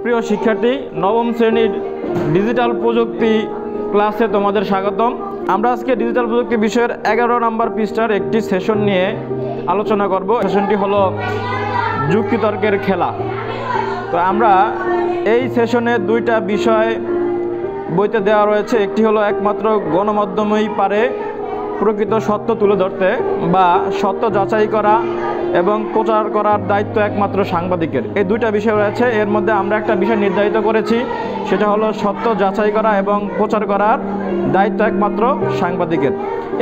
সুপ্রিয় শিক্ষার্থী, নবম শ্রেণীর ডিজিটাল প্রযুক্তি ক্লাসে তোমাদের স্বাগতম। আমরা আজকে ডিজিটাল প্রযুক্তি বিষয়ের 11 নম্বর পৃষ্ঠার একটি সেশন নিয়ে আলোচনা করব। সেশনটি হলো যুক্তিতর্কের খেলা। তো আমরা এই সেশনে দুইটা বিষয় বইতে দেওয়া রয়েছে। একটি হলো একমাত্র গণমাধ্যমই পারে প্রকৃত সত্য তুলে ধরতে বা সত্য যাচাই করা এবং প্রচার করার দায়িত্ব একমাত্র সাংবাদিকের। এই দুইটা বিষয় রয়েছে। এর মধ্যে আমরা একটা বিষয় নির্ধারিত করেছি, সেটা হলো সত্য যাচাই করা এবং প্রচার করার দায়িত্ব একমাত্র সাংবাদিকের।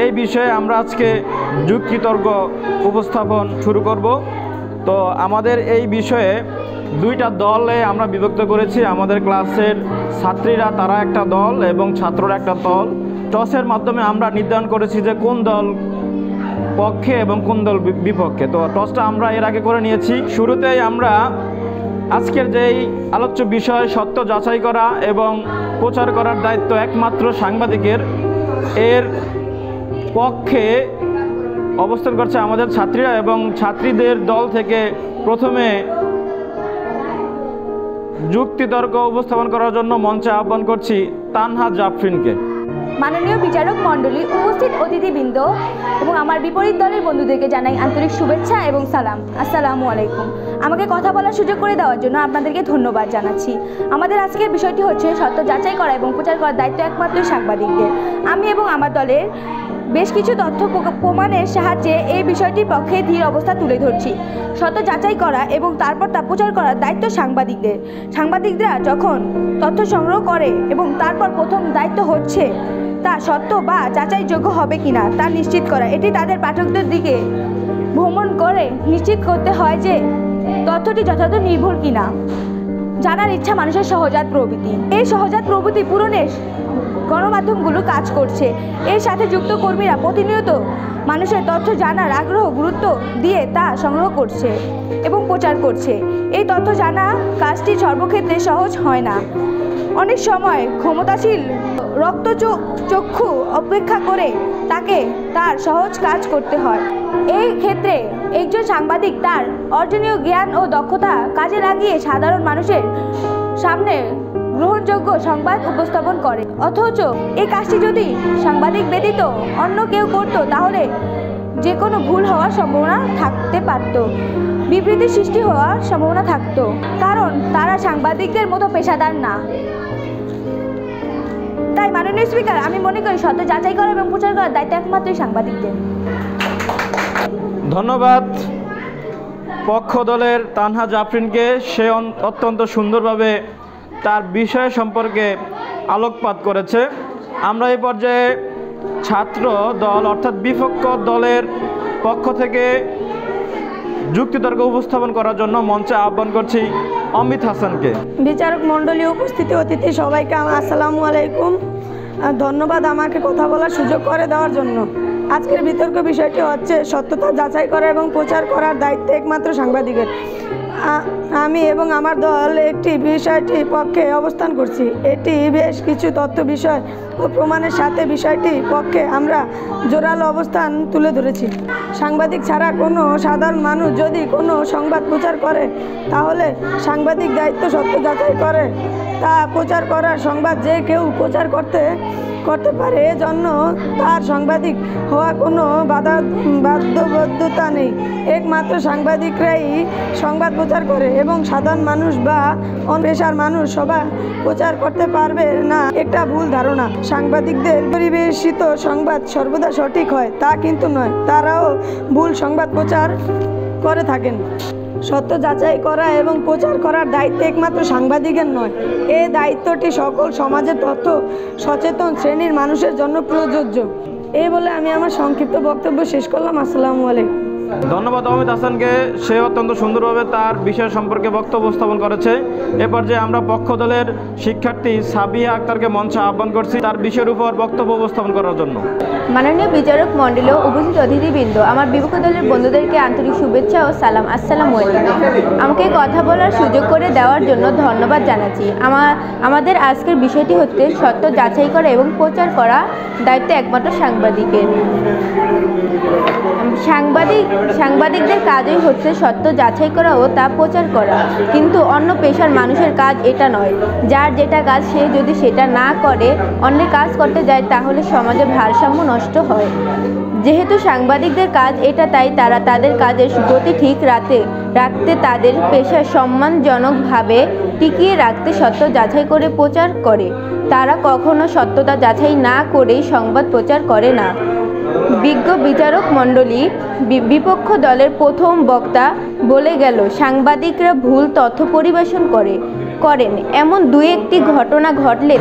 এই বিষয়ে আমরা আজকে যুক্তিতর্ক উপস্থাপন শুরু করব। তো আমাদের এই বিষয়ে দুইটা দলে আমরা বিভক্ত করেছি। আমাদের ক্লাসের ছাত্রীরা তারা একটা দল এবং ছাত্ররা একটা দল। টসের মাধ্যমে আমরা নির্ধারণ করেছি যে কোন দল পক্ষে এবং কোন দল বিপক্ষে। তো টসটা আমরা এর আগে করে নিয়েছি। শুরুতেই আমরা আজকের যেই আলোচ্য বিষয় সত্য যাচাই করা এবং প্রচার করার দায়িত্ব একমাত্র সাংবাদিকের, এর পক্ষে অবস্থান করছে আমাদের ছাত্রীরা এবং ছাত্রীদের দল থেকে প্রথমে যুক্তিতর্ক উপস্থাপন করার জন্য মঞ্চে আহ্বান করছি তানহা জাফরিনকে। মাননীয় বিচারক মণ্ডলী, উপস্থিত অতিথিবৃন্দ এবং আমার বিপরীত দলের বন্ধুদেরকে জানাই আন্তরিক শুভেচ্ছা এবং সালাম। আসসালামু আলাইকুম। আমাকে কথা বলার সুযোগ করে দেওয়ার জন্য আপনাদেরকে ধন্যবাদ জানাচ্ছি। আমাদের আজকের বিষয়টি হচ্ছে সত্য যাচাই করা এবং প্রচার করার দায়িত্ব একমাত্র সাংবাদিকদের। আমি এবং আমার দলের বেশ কিছু তথ্য প্রমাণের সাহায্যে এই বিষয়টির পক্ষে ধীর অবস্থা তুলে ধরছি। সত্য যাচাই করা এবং তারপর তা প্রচার করার দায়িত্ব সাংবাদিকদের। সাংবাদিকরা যখন তথ্য সংগ্রহ করে এবং তারপর প্রথম দায়িত্ব হচ্ছে তা সত্য বা যাচাইযোগ্য হবে কিনা তা নিশ্চিত করা। এটি তাদের পাঠকদের দিকে ভ্রমণ করে নিশ্চিত করতে হয় যে তথ্যটি যথাযথ নির্ভুল কিনা। জানার ইচ্ছা মানুষের সহজাত প্রবৃত্তি। এই সহজাত প্রবৃত্তি পূরণে গণমাধ্যমগুলো কাজ করছে। এর সাথে যুক্ত কর্মীরা প্রতিনিয়ত মানুষের তথ্য জানার আগ্রহ গুরুত্ব দিয়ে তা সংগ্রহ করছে এবং প্রচার করছে। এই তথ্য জানা কাজটি সর্বক্ষেত্রে সহজ হয় না। অনেক সময় ক্ষমতাশীল রক্তচক্ষু অপেক্ষা করে তাকে তার সহজ কাজ করতে হয়। এই ক্ষেত্রে একজন সাংবাদিক তার অর্জনীয় জ্ঞান ও দক্ষতা কাজে লাগিয়ে সাধারণ মানুষের সামনে গ্রহণযোগ্য সংবাদ উপস্থাপন করে। অথচ এই কাজটি যদি সাংবাদিক ব্যতীত অন্য কেউ করত তাহলে যে কোনো ভুল হওয়ার সম্ভাবনা থাকতে পারত, বিবৃতি সৃষ্টি হওয়ার সম্ভাবনা থাকত, কারণ তারা সাংবাদিকদের মতো পেশাদার না। তাই মাননীয় স্পিকার, আমি মনে করি সত্য যাচাই করা এবং প্রচার করার দায়িত্ব একমাত্র সাংবাদিকদের। ধন্যবাদ পক্ষ দলের তানহা জাফরিনকে। সে অত্যন্ত সুন্দরভাবে তার বিষয় সম্পর্কে আলোকপাত করেছে। আমরা এই পর্যায়ে ছাত্র দল অর্থাৎ বিপক্ষ দলের পক্ষ থেকে যুক্তিতর্ক উপস্থাপন করার জন্য মঞ্চে আহ্বান করছি অমিত হাসানকে। বিচারক মণ্ডলী, উপস্থিত অতিথি সবাইকে আসসালামু আলাইকুম। ধন্যবাদ আমাকে কথা বলার সুযোগ করে দেওয়ার জন্য। আজকের বিতর্ক বিষয়টি হচ্ছে সত্যতা যাচাই করা এবং প্রচার করার দায়িত্ব একমাত্র সাংবাদিকের। আমি এবং আমার দল একটি বিষয়টির পক্ষে অবস্থান করছি। এটি বেশ কিছু তথ্য বিষয় ও প্রমাণের সাথে বিষয়টির পক্ষে আমরা জোরালো অবস্থান তুলে ধরেছি। সাংবাদিক ছাড়া কোনো সাধারণ মানুষ যদি কোনো সংবাদ প্রচার করে তাহলে সাংবাদিক দায়িত্ব সত্য যাচাই করে তা প্রচার করার সংবাদ যে কেউ প্রচার করতে পারে। এজন্য তার সাংবাদিক হওয়া কোনো বাধ্যবাধকতা নেই। একমাত্র সাংবাদিকরাই সংবাদ প্রচার করে এবং সাধারণ মানুষ বা পেশার মানুষ সবাই প্রচার করতে পারবে না, একটা ভুল ধারণা। সাংবাদিকদের পরিবেশিত সংবাদ সর্বদা সঠিক হয় তা কিন্তু নয়, তারাও ভুল সংবাদ প্রচার করে থাকেন। সত্য যাচাই করা এবং প্রচার করার দায়িত্ব একমাত্র সাংবাদিকের নয়, এই দায়িত্বটি সকল সমাজের তথ্য সচেতন শ্রেণীর মানুষের জন্য প্রযোজ্য। এই বলে আমি আমার সংক্ষিপ্ত বক্তব্য শেষ করলাম। আসসালামু আলাইকুম। ধন্যবাদ অমিত হাসানকে। সে অত্যন্ত সুন্দরভাবে তার বিষয় সম্পর্কে বক্তব্য উপস্থাপন করেছে। এ পর্যায়ে আমরা পক্ষ দলের শিক্ষার্থী সাবিয়া আক্তারকে মঞ্চে আহ্বান করছি তার বিষয়ের উপর বক্তব্য উপস্থাপন করার জন্য। মাননীয় বিচারক মণ্ডলী, উপস্থিত অতিথিবৃন্দ, আমার বিপক্ষ দলের বন্ধুদেরকে আন্তরিক শুভেচ্ছা ও সালাম। আসসালামু আলাইকুম। আমাকে কথা বলার সুযোগ করে দেওয়ার জন্য ধন্যবাদ জানাচ্ছি। আমাদের আজকের বিষয়টি হচ্ছে সত্য যাচাই করা এবং প্রচার করা দায়িত্ব একমাত্র সাংবাদিকের। সাংবাদিক সাংবাদিকদের কাজই হচ্ছে সত্য যাচাই করা ও তা প্রচার করা, কিন্তু অন্য পেশার মানুষের কাজ এটা নয়। যার যেটা কাজ সে যদি সেটা না করে অন্যের কাজ করতে যায় তাহলে সমাজে ভারসাম্য নষ্ট হয়। যেহেতু সাংবাদিকদের কাজ এটা, তাই তারা তাদের কাজের গতি ঠিক রাখতে তাদের পেশা সম্মানজনকভাবে টিকিয়ে রাখতে সত্য যাচাই করে প্রচার করে। তারা কখনো সত্যতা যাচাই না করেই সংবাদ প্রচার করে না। বিজ্ঞ বিচারক মণ্ডলী বিপক্ষ দলের প্রথম বক্তা বলে গেল, সাংবাদিকরা ভুল তথ্য পরিবেশন করেন এমন দু একটি ঘটনা ঘটলে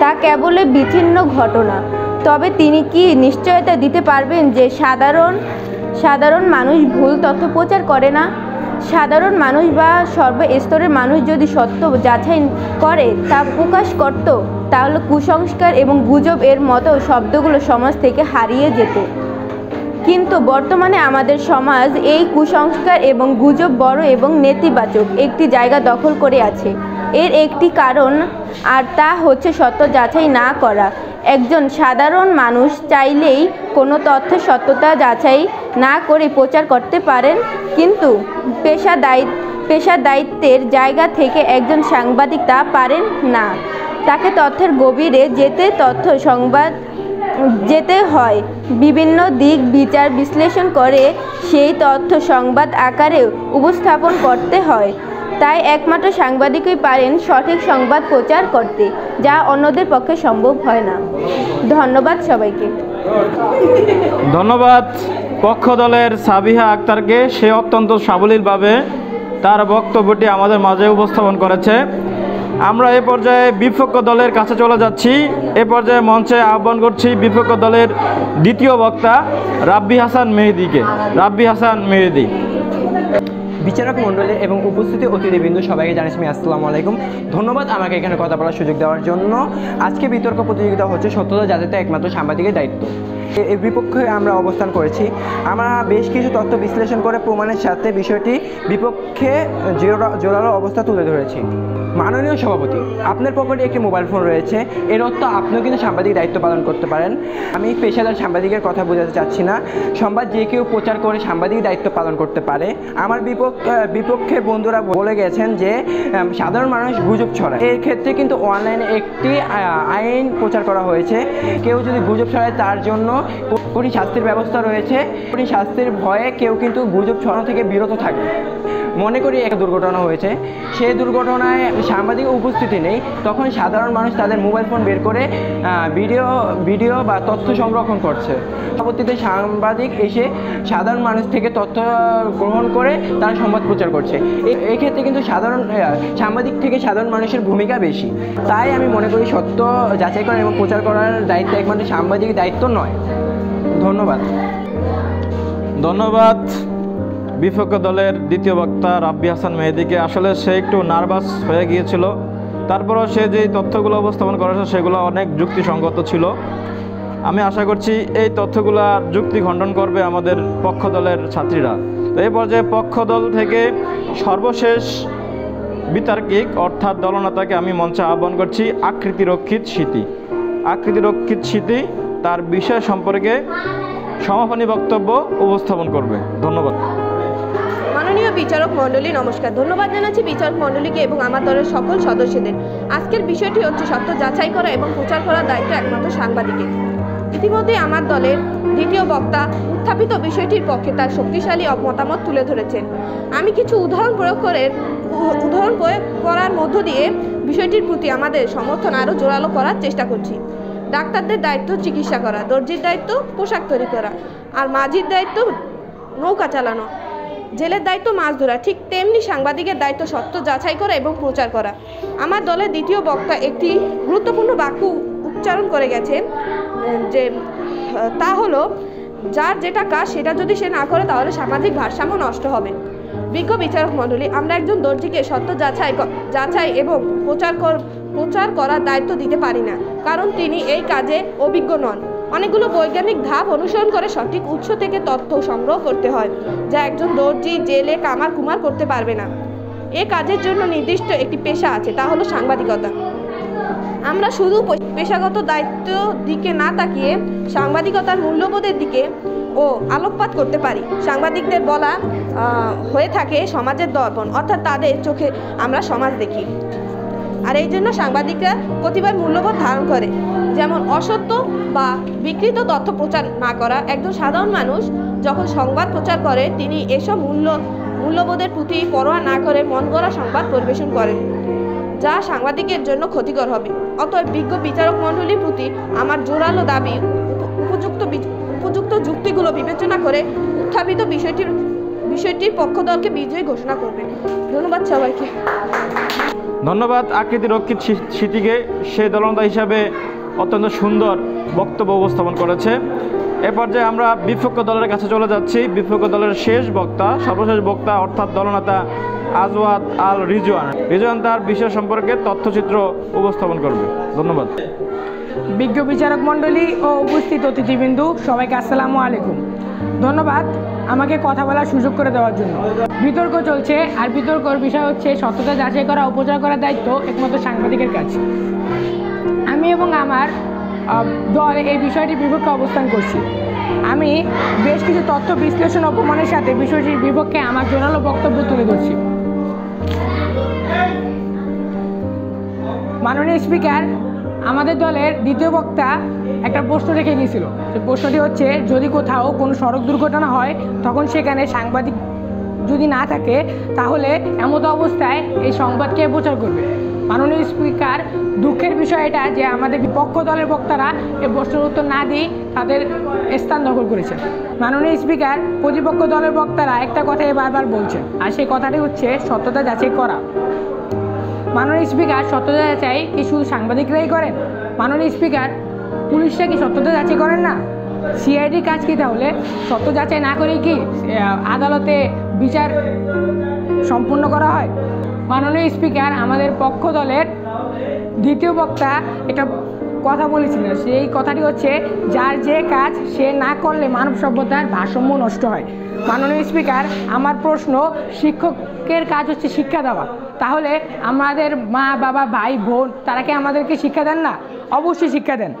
তা কেবলই বিচ্ছিন্ন ঘটনা। তবে তিনি কি নিশ্চয়তা দিতে পারবেন যে সাধারণ মানুষ ভুল তথ্য প্রচার করে না? সাধারণ মানুষ বা সর্বস্তরের মানুষ যদি সত্য যাচাই করে তা প্রকাশ করত, তাহলে কুসংস্কার এবং গুজব এর মতো শব্দগুলো সমাজ থেকে হারিয়ে যেত। কিন্তু বর্তমানে আমাদের সমাজ এই কুসংস্কার এবং গুজব বড় এবং নেতিবাচক একটি জায়গা দখল করে আছে। এর একটি কারণ, আর তা হচ্ছে সত্য যাচাই না করা। একজন সাধারণ মানুষ চাইলেই কোনো তথ্যের সত্যতা যাচাই না করে প্রচার করতে পারেন, কিন্তু পেশার দায়িত্বের জায়গা থেকে একজন সাংবাদিক তা পারেন না। তাকে তথ্যের গভীরে যেতে হয়, বিভিন্ন দিক বিচার বিশ্লেষণ করে সেই তথ্য সংবাদ আকারে উপস্থাপন করতে হয়। তাই একমাত্র সাংবাদিকই পারেন সঠিক সংবাদ প্রচার করতে, যা অন্যদের পক্ষে সম্ভব হয় না। ধন্যবাদ সবাইকে। ধন্যবাদ পক্ষ দলের সাবিহা আক্তারকে। সে অত্যন্ত সাবলীলভাবে তার বক্তব্যটি আমাদের মাঝে উপস্থাপন করেছে। আমরা এ পর্যায়ে বিপক্ষ দলের কাছে চলে যাচ্ছি। এ পর্যায়ে মঞ্চে আহ্বান করছি বিপক্ষ দলের দ্বিতীয় বক্তা রাব্বি হাসান মেহেদীকে। রাব্বি হাসান মেহেদী। বিচারক মণ্ডলী এবং উপস্থিত অতিথিবৃন্দ সবাইকে জানাচ্ছি আসসালামু আলাইকুম। ধন্যবাদ আমাকে এখানে কথা বলার সুযোগ দেওয়ার জন্য। আজকে বিতর্ক প্রতিযোগিতা হচ্ছে সত্যতা যাচাইতে একমাত্র সাংবাদিকের দায়িত্ব। এর বিপক্ষে আমরা অবস্থান করেছি। আমরা বেশ কিছু তথ্য বিশ্লেষণ করে প্রমাণের সাথে বিষয়টি বিপক্ষে জোরালো অবস্থা তুলে ধরেছি। মাননীয় সভাপতি, আপনার পকেটে একটি মোবাইল ফোন রয়েছে, এর অর্থ আপনিও কিন্তু সাংবাদিক দায়িত্ব পালন করতে পারেন। আমি পেশাদার সাংবাদিকের কথা বোঝাতে চাচ্ছি না। সংবাদ যে কেউ প্রচার করে সাংবাদিক দায়িত্ব পালন করতে পারে। আমার বিপক্ষে বন্ধুরা বলে গেছেন যে সাধারণ মানুষ গুজব ছড়ায়। এর ক্ষেত্রে কিন্তু অনলাইনে একটি আইন প্রচার করা হয়েছে। কেউ যদি গুজব ছড়ায় তার জন্য কঠিন শাস্তির ব্যবস্থা রয়েছে। কঠিন শাস্তির ভয়ে কেউ কিন্তু গুজব ছড়ানো থেকে বিরত থাকে। মনে করি একটা দুর্ঘটনা হয়েছে, সেই দুর্ঘটনায় সাংবাদিক উপস্থিতি নেই, তখন সাধারণ মানুষ তাদের মোবাইল ফোন বের করে ভিডিও বা তথ্য সংরক্ষণ করছে। পরবর্তীতে সাংবাদিক এসে সাধারণ মানুষ থেকে তথ্য গ্রহণ করে তারা সংবাদ প্রচার করছে। এই ক্ষেত্রে কিন্তু সাংবাদিক থেকে সাধারণ মানুষের ভূমিকা বেশি। তাই আমি মনে করি সত্য যাচাই করা এবং প্রচার করার দায়িত্ব একমাত্র সাংবাদিকের দায়িত্ব নয়। ধন্যবাদ। ধন্যবাদ বিপক্ষ দলের দ্বিতীয় বক্তা রাব্বি হাসান মেহেদীকে। আসলে সে একটু নার্ভাস হয়ে গিয়েছিল, তারপরও সে যেই তথ্যগুলো উপস্থাপন করেছে সেগুলো অনেক যুক্তিসঙ্গত ছিল। আমি আশা করছি এই তথ্যগুলো যুক্তি খণ্ডন করবে আমাদের পক্ষ দলের ছাত্রীরা। তো এই পর্যায়ে পক্ষ দল থেকে সর্বশেষ বিতার্কিক অর্থাৎ দলনেতাকে আমি মঞ্চে আহ্বান করছি আকৃতিরক্ষিত স্মৃতি তার বিষয় সম্পর্কে সমাপনী বক্তব্য উপস্থাপন করবে। ধন্যবাদ। মাননীয় বিচারক মণ্ডলী, নমস্কার। ধন্যবাদ জানাচ্ছি বিচারক মণ্ডলীকে এবং আমার দলের সকল সদস্যদের। আজকের বিষয়টি হচ্ছে সত্য যাচাই করা এবং প্রচার করার দায়িত্ব একমাত্র সাংবাদিকের। ইতিমধ্যে আমার দলের দ্বিতীয় বক্তা উত্থাপিত বিষয়টির পক্ষে তার শক্তিশালী মতামত তুলে ধরেছেন। আমি কিছু উদাহরণ প্রয়োগ করার মধ্য দিয়ে বিষয়টির প্রতি আমাদের সমর্থন আরও জোরালো করার চেষ্টা করছি। ডাক্তারদের দায়িত্ব চিকিৎসা করা, দর্জির দায়িত্ব পোশাক তৈরি করা, আর মাঝির দায়িত্ব নৌকা চালানো, জেলের দায়িত্ব মাছ ধরা। ঠিক তেমনি সাংবাদিকের দায়িত্ব সত্য যাচাই করা এবং প্রচার করা। আমার দলের দ্বিতীয় বক্তা একটি গুরুত্বপূর্ণ বাক্য উচ্চারণ করে গেছেন, যে তা হলো যার যেটা কাজ সেটা যদি সে না করে তাহলে সামাজিক ভারসাম্য নষ্ট হবে। বিজ্ঞ বিচারক মণ্ডলী, আমরা একজন দর্জিকে সত্য যাচাই এবং প্রচার করার দায়িত্ব দিতে পারি না, কারণ তিনি এই কাজে অভিজ্ঞ নন। অনেকগুলো বৈজ্ঞানিক ধাপ অনুসরণ করে সঠিক উৎস থেকে তথ্য সংগ্রহ করতে হয়, যা একজন দর্জি, জেলে, কুমার করতে পারবে না। এ কাজের জন্য নির্দিষ্ট একটি পেশা আছে, তা হলো সাংবাদিকতা। আমরা শুধু পেশাগত দায়িত্ব দিকে না তাকিয়ে সাংবাদিকতার মূল্যবোধের দিকে ও আলোকপাত করতে পারি। সাংবাদিকদের বলা হয়ে থাকে সমাজের দর্পণ, অর্থাৎ তাদের চোখে আমরা সমাজ দেখি। আর এই জন্য সাংবাদিকরা প্রতিবার মূল্যবোধ ধারণ করে, যেমন অসত্য বা বিকৃত তথ্য প্রচার না করা। একজন সাধারণ মানুষ যখন সংবাদ প্রচার করে তিনি এসব মূল্যবোধের প্রতি পরোয়া না করে মন গড়া সংবাদ পরিবেশন করেন, যা সাংবাদিকের জন্য ক্ষতিকর হবে। অতএব বিজ্ঞ বিচারক মণ্ডলীর প্রতি আমার জোরালো দাবি, উপযুক্ত যুক্তিগুলো বিবেচনা করে উত্থাপিত বিষয়টির পক্ষদলকে বিজয়ী ঘোষণা করবেন। ধন্যবাদ সবাইকে। ধন্যবাদ আকৃতি রক্ষিত স্মৃতিকে, সে দলনেতা হিসাবে অত্যন্ত সুন্দর বক্তব্য উপস্থাপন করেছে। এ পর্যায়ে আমরা বিপক্ষ দলের কাছে চলে যাচ্ছি। বিপক্ষ দলের সর্বশেষ বক্তা অর্থাৎ দলনেতা আজওয়াদ আল রিজওয়ান তার বিষয় সম্পর্কে তথ্যচিত্র উপস্থাপন করবে। ধন্যবাদ। বিজ্ঞ বিচারক মণ্ডলী ও উপস্থিত অতিথিবৃন্দু, সবাইকে আসসালামু আলাইকুম। ধন্যবাদ আমাকে কথা বলার সুযোগ করে দেওয়ার জন্য। বিতর্ক চলছে, আর বিতর্কর বিষয় হচ্ছে সত্যতা যাচাই করা ও প্রচার করার দায়িত্ব একমাত্র সাংবাদিকের কাছে। আমি এবং আমার দল এই বিষয়টির বিপক্ষে অবস্থান করছি। আমি বেশ কিছু তথ্য বিশ্লেষণ ও প্রমাণের সাথে বিষয়টির বিপক্ষে আমার জোরালো বক্তব্য তুলে ধরছি। মাননীয় স্পিকার, আমাদের দলের দ্বিতীয় বক্তা একটা প্রশ্ন রেখে গিয়েছিল। যে প্রশ্নটি হচ্ছে, যদি কোথাও কোনো সড়ক দুর্ঘটনা হয় তখন সেখানে সাংবাদিক যদি না থাকে তাহলে এমতো অবস্থায় এই সংবাদকে প্রচার করবে। মাননীয় স্পিকার, দুঃখের বিষয় এটা যে আমাদের বিপক্ষ দলের বক্তারা এই প্রশ্নের উত্তর না দিয়ে তাদের স্থান দখল করেছেন। মাননীয় স্পিকার, প্রতিপক্ষ দলের বক্তারা একটা কথাই বারবার বলছেন, আর সেই কথাটি হচ্ছে সত্যতা যাচাই করা। মাননীয় স্পিকার, সত্যতা যাচাই কি শুধু সাংবাদিকরাই করেন? মাননীয় স্পিকার, পুলিশরা কি সত্যতা যাচাই করেন না? সিআইডির কাজ কি তাহলে? সত্য যাচাই না করেই কি আদালতে বিচার সম্পূর্ণ করা হয়? মাননীয় স্পিকার, আমাদের পক্ষ দলের দ্বিতীয় বক্তা একটা কথা বলেছিলেন, সেই কথাটি হচ্ছে, যার যে কাজ সে না করলে মানব সভ্যতার ভারসাম্য নষ্ট হয়। মাননীয় স্পিকার, আমার প্রশ্ন, শিক্ষকের কাজ হচ্ছে শিক্ষা দেওয়া, তাহলে আমাদের মা বাবা ভাই বোন তারা কি আমাদেরকে শিক্ষা দেন না? অবশ্যই শিক্ষা দেন।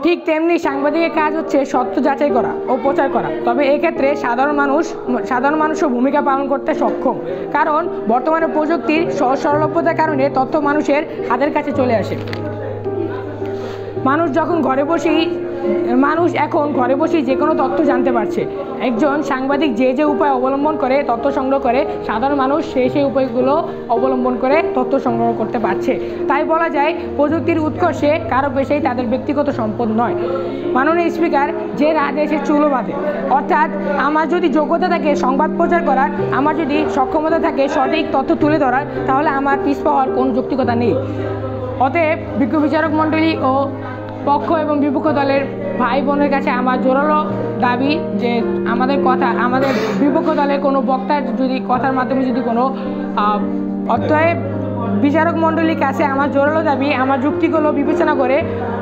ঠিক তেমনি সাংবাদিকের কাজ হচ্ছে সত্য যাচাই করা ও প্রচার করা। তবে এক্ষেত্রে সাধারণ মানুষও ভূমিকা পালন করতে সক্ষম, কারণ বর্তমানে প্রযুক্তির সহজ সরলতার কারণে তথ্য মানুষের হাতের কাছে চলে আসে। মানুষ এখন ঘরে বসেই যে কোনো তথ্য জানতে পারছে। একজন সাংবাদিক যে উপায় অবলম্বন করে তথ্য সংগ্রহ করে, সাধারণ মানুষ সেই উপায়গুলো অবলম্বন করে তথ্য সংগ্রহ করতে পারছে। তাই বলা যায়, প্রযুক্তির উৎকর্ষে কারো পেশাই তাদের ব্যক্তিগত সম্পদ নয়। মাননীয় স্পিকার, যে রাজে সে চুলো বাঁধে, অর্থাৎ আমার যদি যোগ্যতা থাকে সংবাদ প্রচার করার, আমার যদি সক্ষমতা থাকে সঠিক তথ্য তুলে ধরার, তাহলে আমার পিছপা হওয়ার কোনো যৌক্তিকতা নেই। অতএব বিজ্ঞ বিচারক মণ্ডলী ও পক্ষ এবং বিপক্ষ দলের ভাই বোনের কাছে আমার জোরালো দাবি যে আমাদের বিপক্ষ দলের কোনো বক্তার যদি কথার মাধ্যমে যদি কোনো অতএব বিচারক মণ্ডলীর কাছে আমার জোরালো দাবি, আমার যুক্তিগুলো বিবেচনা করে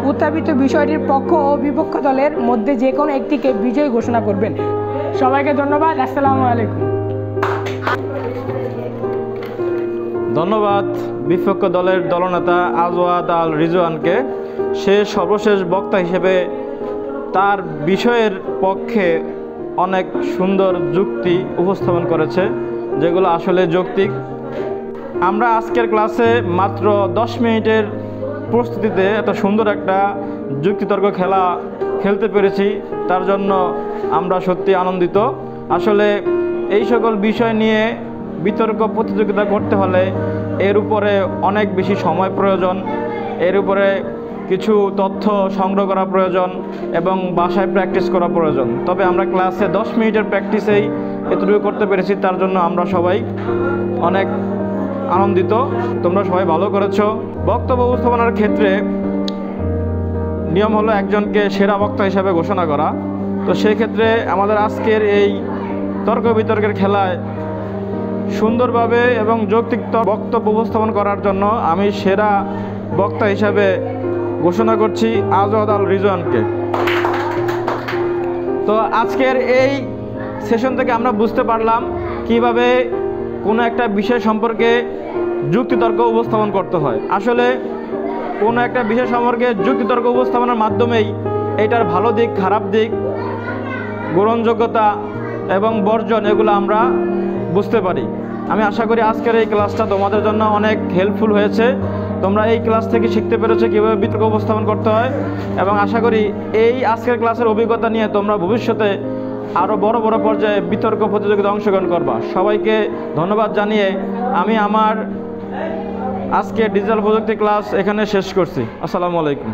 উত্থাপিত বিষয়টির পক্ষ ও বিপক্ষ দলের মধ্যে যে কোনো একটিকে বিজয়ী ঘোষণা করবেন। সবাইকে ধন্যবাদ। আসসালামু আলাইকুম। ধন্যবাদ বিপক্ষ দলের দলনেতা আজওয়াদ আল রিজওয়ানকে। সে সর্বশেষ বক্তা হিসেবে তার বিষয়ের পক্ষে অনেক সুন্দর যুক্তি উপস্থাপন করেছে, যেগুলো আসলে যৌক্তিক। আমরা আজকের ক্লাসে মাত্র 10 মিনিটের প্রস্তুতিতে এত সুন্দর একটা যুক্তিতর্ক খেলতে পেরেছি, তার জন্য আমরা সত্যি আনন্দিত। আসলে এই সকল বিষয় নিয়ে বিতর্ক প্রতিযোগিতা করতে হলে এর উপরে অনেক বেশি সময় প্রয়োজন, এর উপরে কিছু তথ্য সংগ্রহ করা প্রয়োজন এবং বাসায় প্র্যাকটিস করা প্রয়োজন। তবে আমরা ক্লাসে 10 মিনিটের প্র্যাকটিসেই এতটুকু করতে পেরেছি, তার জন্য আমরা সবাই অনেক আনন্দিত। তোমরা সবাই ভালো করেছো। বক্তব্য উপস্থাপনার ক্ষেত্রে নিয়ম হলো একজনকে সেরা বক্তা হিসাবে ঘোষণা করা। তো সেই ক্ষেত্রে আমাদের আজকের এই তর্ক বিতর্কের খেলায় সুন্দরভাবে এবং যৌক্তিক বক্তব্য উপস্থাপন করার জন্য আমি সেরা বক্তা হিসাবে ঘোষণা করছি আজওয়াদ আল রিজওয়ানকে। তো আজকের এই সেশন থেকে আমরা বুঝতে পারলাম কিভাবে কোনো একটা বিষয় সম্পর্কে যুক্তিতর্ক উপস্থাপন করতে হয়। আসলে কোনো একটা বিষয় সম্পর্কে যুক্তিতর্ক উপস্থাপনের মাধ্যমেই এটার ভালো দিক খারাপ দিক গ্রহণযোগ্যতা এবং বর্জন এগুলো আমরা বুঝতে পারি। আমি আশা করি আজকের এই ক্লাসটা তোমাদের জন্য অনেক হেল্পফুল হয়েছে। তোমরা এই ক্লাস থেকে শিখতে পেরেছো কীভাবে বিতর্ক উপস্থাপন করতে হয়, এবং আশা করি এই আজকের ক্লাসের অভিজ্ঞতা নিয়ে তোমরা ভবিষ্যতে আরও বড় বড় পর্যায়ে বিতর্ক প্রতিযোগিতায় অংশগ্রহণ করবা। সবাইকে ধন্যবাদ জানিয়ে আমি আমার আজকে ডিজিটাল প্রযুক্তি ক্লাস এখানে শেষ করছি। আসসালামু আলাইকুম।